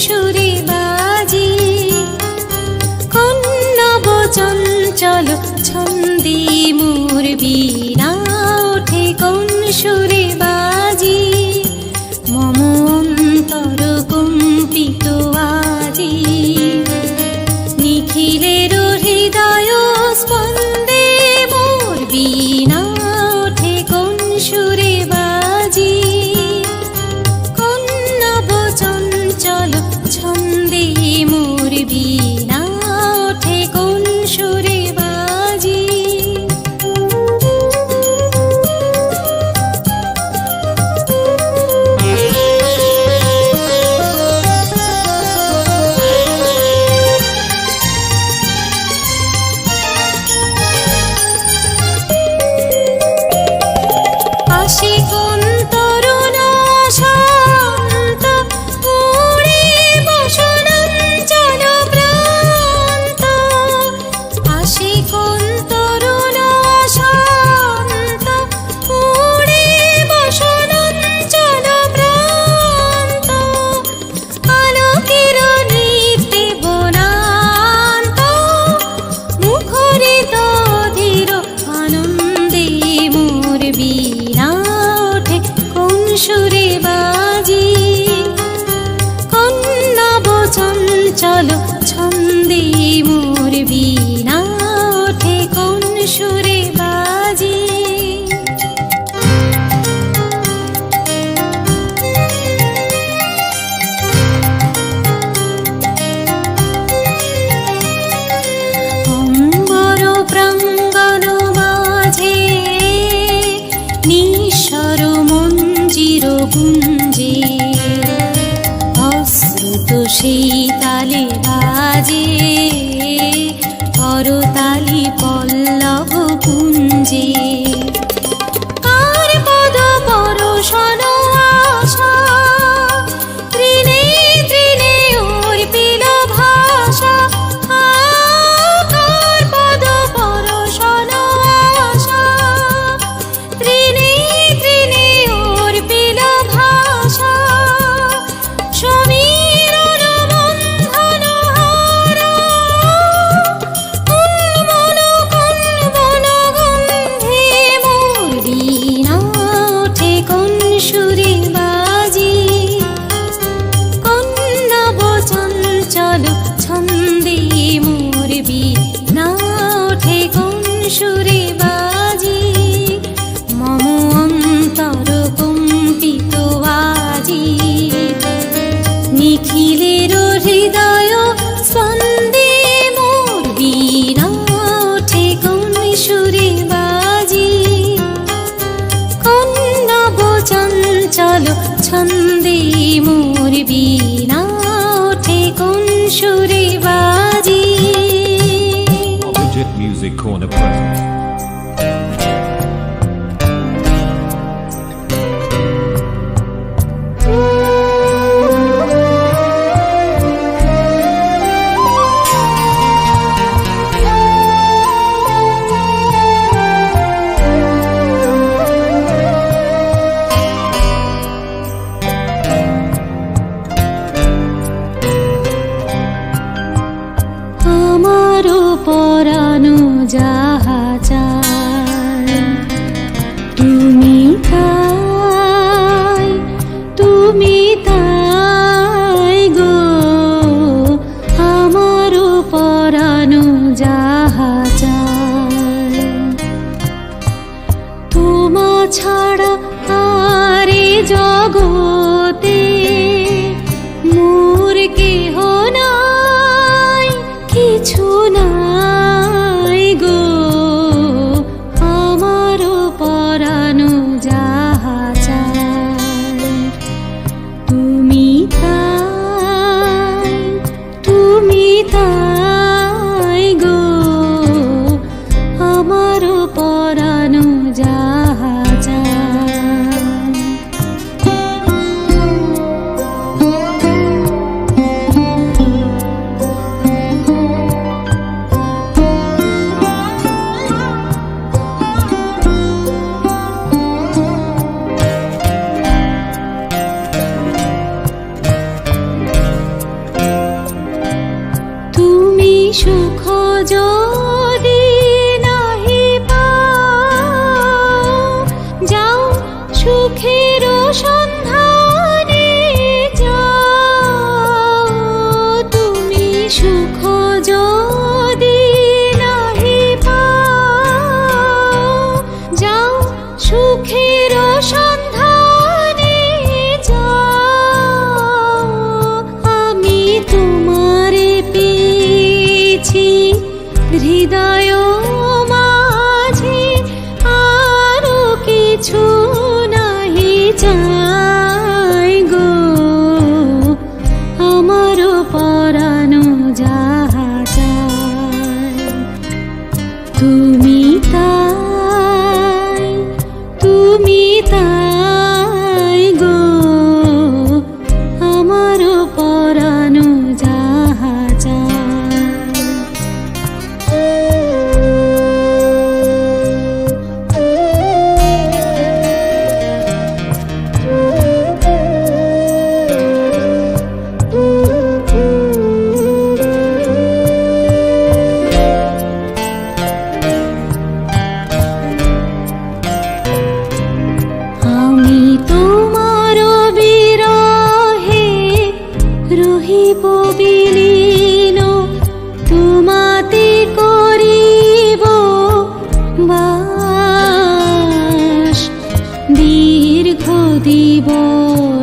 সুরে বাজি, কোন নব চঞ্চল ছন্দে মোর বীণা ওঠে কোন সুরে বাজি, মম অন্তর কম্পিত আজি, নিখিলের হৃদয় স্পন্দে মোর বীণা ওঠে কোন সুরে বাজি, কোন নব চঞ্চল ছন্দে মোর বীণা ওঠে কোন সুরে বাজি। আসে কোন তরুণ শান্ত উড়ে বসনাঞ্চল প্রান্ত, আসে কোন তরুণ শান্ত উড়ে বসনাঞ্চল প্রান্ত, আলোকের নৃত্যে বনান্ত, মুখরিত ধীর আনন্দে মোর বীণা ওঠে কোন সুরে বাজি, কোন নব চঞ্চল ছন্দে মোর বীণা ওঠে কোন সুরে বাজি। অম্বর প্রাঙ্গণ মাঝে নিঃস্বর মঞ্জির গুঞ্জে, অশ্রুত সেই তালে বাজে করতালি পল্লব কুঞ্জে, কার পদ পরশন আশা, তৃণে তৃণে অর্পিল ভাষা, কার পদ পরশন আশা, তৃণে তৃণে অর্পিল ভাষা, সমীরণ বন্ধন হারা, উন্মন কন্বন গন্ধে মোর বীণা ওঠে কোন সুরে বাজি, কোন নব চঞ্চল ছন্দে মোর বীণা ওঠে কোন সুরে বাজি, মম অন্তর কম্পিত আজি, নিখিলের হৃদয় স্পন্দে মোর বীণা ওঠে কোন সুরে বাজি, কোন নব চঞ্চল ছন্দে মোর বীণা ওঠে কোন সুরে বাজি। Legit Music Corner present. আমারও পরানো যাহা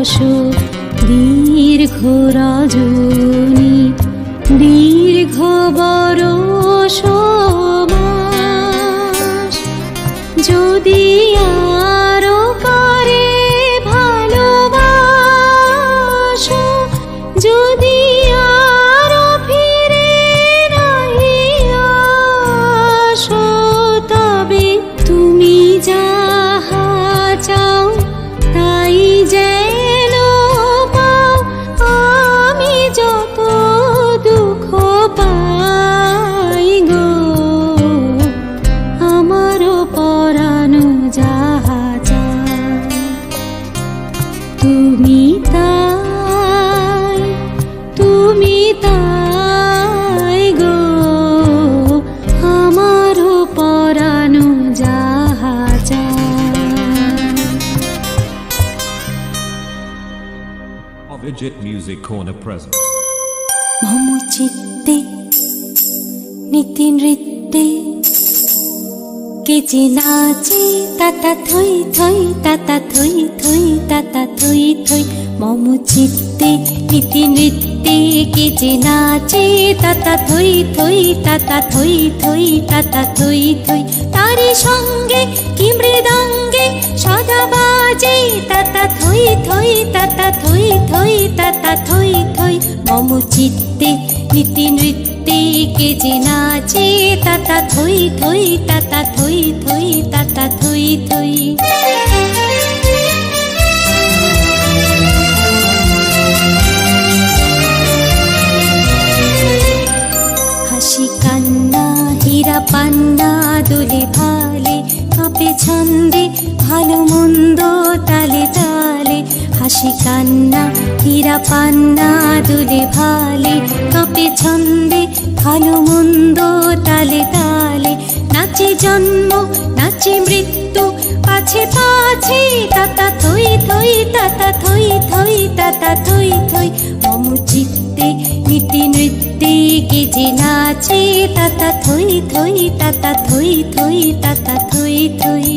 আসো দীর্ঘ রজনী দীর্ঘ বরষ মাস যদি আরো করে ভালোবাসো যদি আরো ফিরে নাহি আসো তবে তুমি যাহা চাও তাই যেন পাও আমি যত দুঃখ পাই গো আমারও পরানো যাহা চায় তুমি তাই গো আমারও পরানো যাহা চায়। Avijit Music Corner present. মম চিত্তে নীতি নৃত্যে কে যে নাচে তাতা থই থই তাতা থই থই তাতা থই থই মম চিত্তে নীতি নৃত্যে কে যে নাচে তাতা থই থই তাতা থই থই তাতা থই থই তারি সঙ্গে কি মৃদঙ্গে সদা বাজে তাতা থই থই তাতা থই থই তাতা থই থই মম চিত্তে নীতি নৃত্যে কে যে নাচে তাতা থই থই তাতা থই থই তাতা থই থই হাসি কান্না হীরা পান্না দোলে ভালে কাঁপে ছন্দে ভালো মন্দ তালে তালে হাসি কান্না হীরা পান্না দোলে ভালে কাঁপে ছন্দে ভালো মন্দ তালে তালে নাচে জন্ম নাচে মৃত্যু পাছে পাছে তাতা থই থই তাতা থই থই তাতা থই থই মম চিত্তে নীতি নৃত্যে কে যে নাচে তাতা থই থই তাতা থই থই তাতা থই থই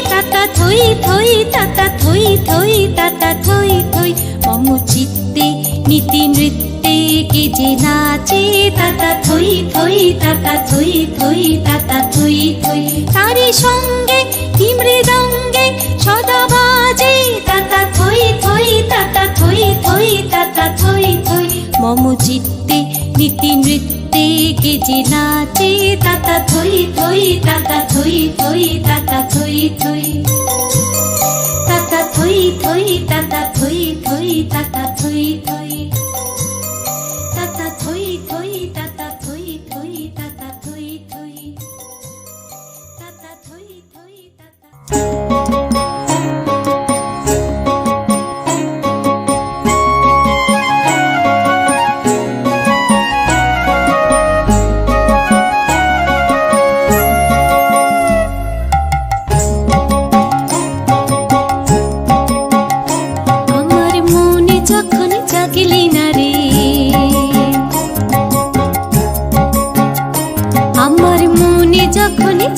তাতা থই থই তাতা থই থই তাতা থই থই মম চিত্তে নীতি নৃত্যে কে যে নাচে তাতা থই থই তাতা থই থই তাতা থই থই তারি সঙ্গে কি মৃদঙ্গে সদা বাজে তাতা থই থই তাতা থই থই তাতা থই থই মম চিত্তে নীতি নৃত্যে কে যে নাচে তাতা থই থই তাতা থই থই তাতা থই থই তাতা থই থই তাতা থই থই তাতা থই থই তাতা থই থই তাতা থই থই তাতা থই থই তাতা থই থই তাতা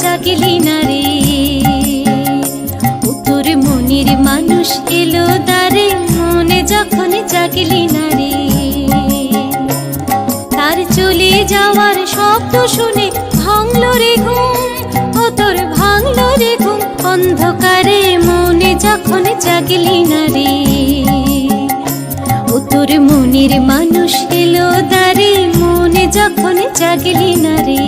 জাগলি না রে তোর মনের মানুষ এলো দারে মনে যখন জাগলি না রে তার চলে যাওয়ার শব্দ শুনে ভাঙলো রে ঘুম ও তোর ভাঙলো রে ঘুম অন্ধকারে মনে যখন জাগলি না রে ও তোর মনের মানুষ এলো দারে মনে যখন জাগলি না রে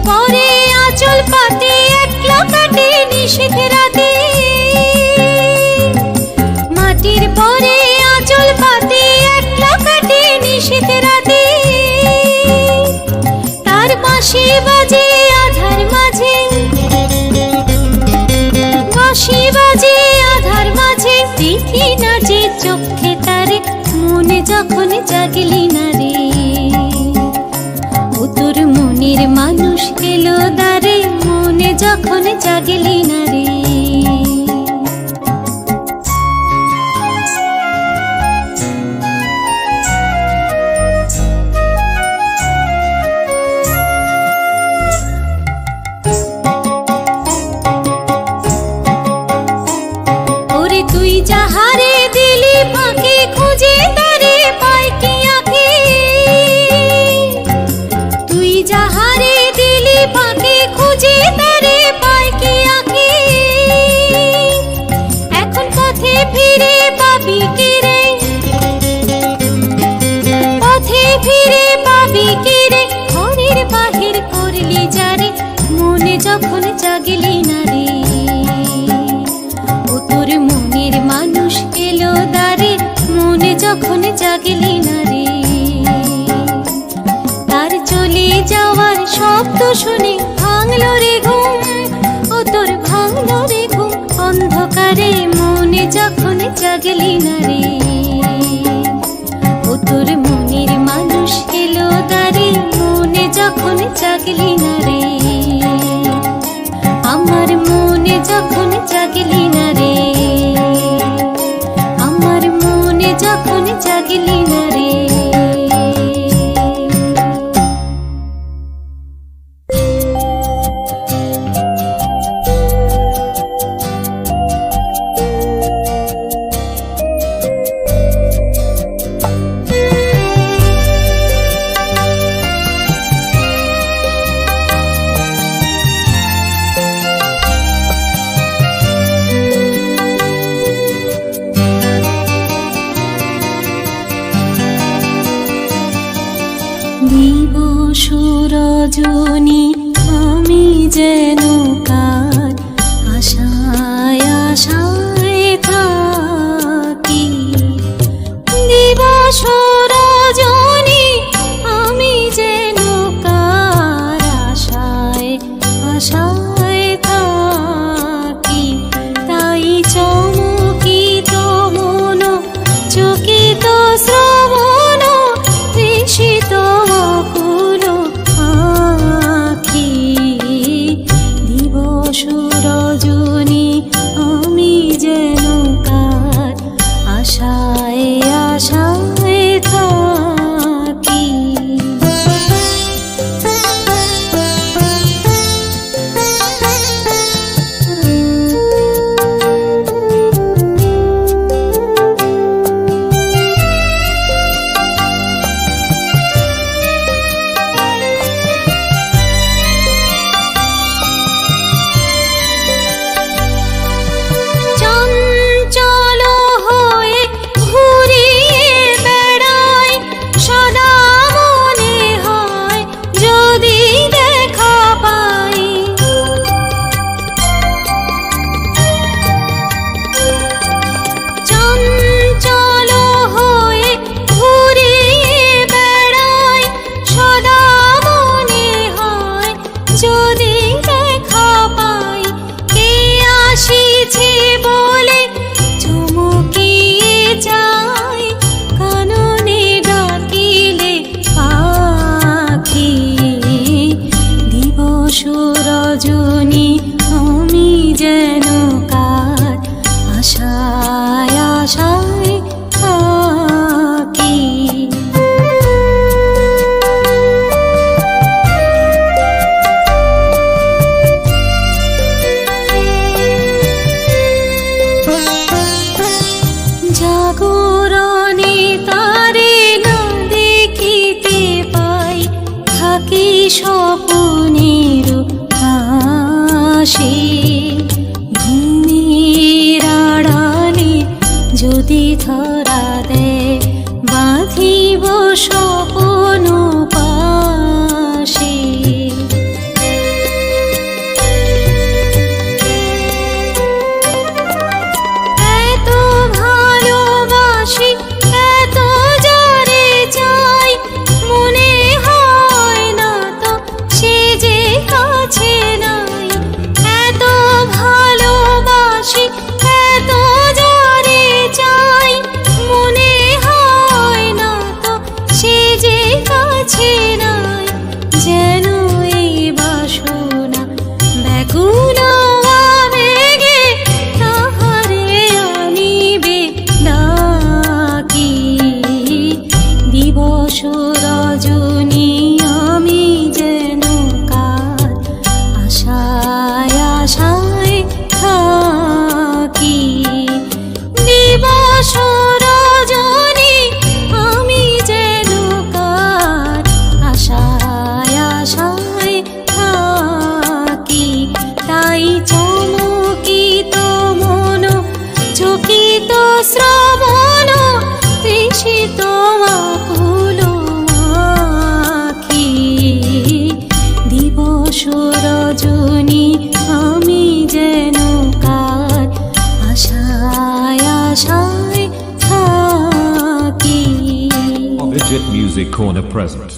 পরে আঁচল পাতে একলা কাটে নিশীথ রাতে, মাটির পরে আঁচল পাতে একলা কাটে নিশীথ রাতে। তার বাঁশি বাজে আধার মাঝে, বাঁশি বাজে আধার মাঝে, দেখি না যে চোখে তারে, মনে যখন জাগলি না রে। ও তোর মনের মানুষ এলো দ্বারে, মনে যখন জাগলি না রে। ওরে তুই যাহারে দিলি ফাঁকে, খুঁজে তারে পায় কি আঁখে। তুই যাহারে দিলি ফাঁকে, খুঁজে তারে পায় কি আঁখে। এখন পথে ফিরে পাবি কি রে, পথে ফিরে পাবি কি রে। ঘরের বাহির করলি যারে, মনে যখন জাগলি না রে। ও তোর মনের মানুষ এলো দ্বারে, মনে যখন জাগলি না রে। তার চলে যাওয়ার শব্দ শুনে ভাঙলো রে ঘুম, ও তোর ভাঙলো রে ঘুম অন্ধকারে, মনে যখন জাগলি না রে। ও তোর মনের মানুষ এলো দ্বারে, মনে যখন জাগলি না রে। আমার মনে যখন জাগলি না রে, আমার মনে যখন জাগলি না রে। দিবস রজনী আমি যেন কার, আশায় আশায় থাকি। দিবস রজনী আমি যেন কার, আশায় আশায় থাকি। তাই চমকিত মন, চকিত শ্রবণ, তৃষিত অকুল আঁখি। দিবস রজনী আমি যেন কার, আশায় আশায় থাকি। চঞ্চল হয়ে ঘুরিয়ে বেড়াই, সদা মনে হয় যদি দেখা পাই। চঞ্চল হয়ে ঘুরিয়ে বেড়াই, সদা মনে হয় যদি দেখা পাই। কে আসিছে বলে চমকিয়ে যাই, কাননে ডাকিলে পাখি। দিবস রজনী আমি যেন কার, আশায় আশায় থাকি। জাগরণে তারে না দেখিতে পাই, থাকি স্বপনের আশে। ঘুমের আড়ালে যদি ধরা দেয়, বাঁধিব স্বপন পাশে। শ্রবণ তৃষিত আকুল আখি দিবস রজনী আমি যেন কার আশায় আশায় থাকি Abhijit Music Corner present.